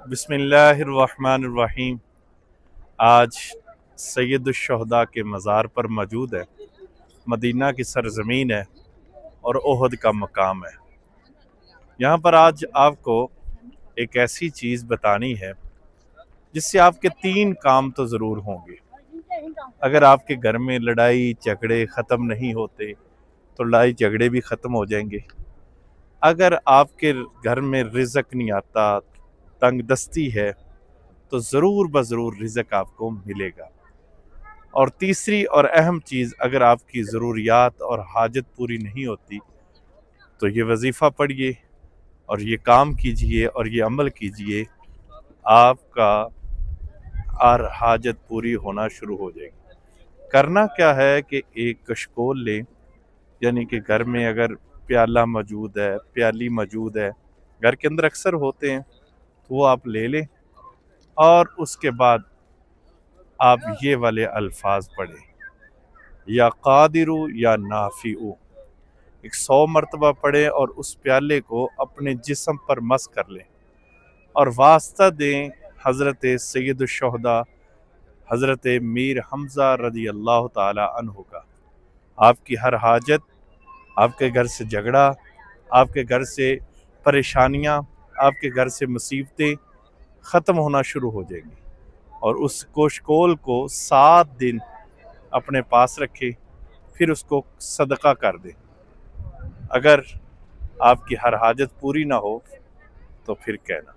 बिस्मिल्लाहिर्रहमानिर्रहीम। आज सैयदुश्शुहदा के मज़ार पर मौजूद है। मदीना की सरज़मीन है और ओहद का मकाम है। यहाँ पर आज आपको एक ऐसी चीज़ बतानी है जिससे आपके 3 काम तो ज़रूर होंगे। अगर आपके घर में लड़ाई झगड़े ख़त्म नहीं होते तो लड़ाई झगड़े भी ख़त्म हो जाएंगे। अगर आपके घर में रिज़्क नहीं आता, तंगदस्ती है, तो ज़रूर ज़रूर रिज़्क आपको मिलेगा। और तीसरी और अहम चीज़, अगर आपकी ज़रूरियात और हाजत पूरी नहीं होती तो ये वजीफ़ा पढ़िए और ये काम कीजिए और ये अमल कीजिए, आपका हर हाजत पूरी होना शुरू हो जाएगी। करना क्या है कि एक कशकोल लें, यानी कि घर में अगर प्याला मौजूद है, प्याली मौजूद है, घर के अंदर अक्सर होते हैं, तो वो आप ले लें और उसके बाद आप ये वाले अल्फाज पढ़ें, या कादिरू या नाफिउ। एक 100 मरतबा पढ़ें और उस प्याले को अपने जिस्म पर मस कर लें और वास्ता दें हज़रत सैयदुश्शुहदा हज़रत मीर हमज़ा रज़ी अल्लाह ताला अन्हु का। आपकी हर हाजत, आपके घर से झगड़ा, आपके घर से परेशानियां, आपके घर से मुसीबतें ख़त्म होना शुरू हो जाएंगी। और उस कोशकोल को 7 दिन अपने पास रखें, फिर उसको सदका कर दें। अगर आपकी हर हाजत पूरी ना हो तो फिर कहना।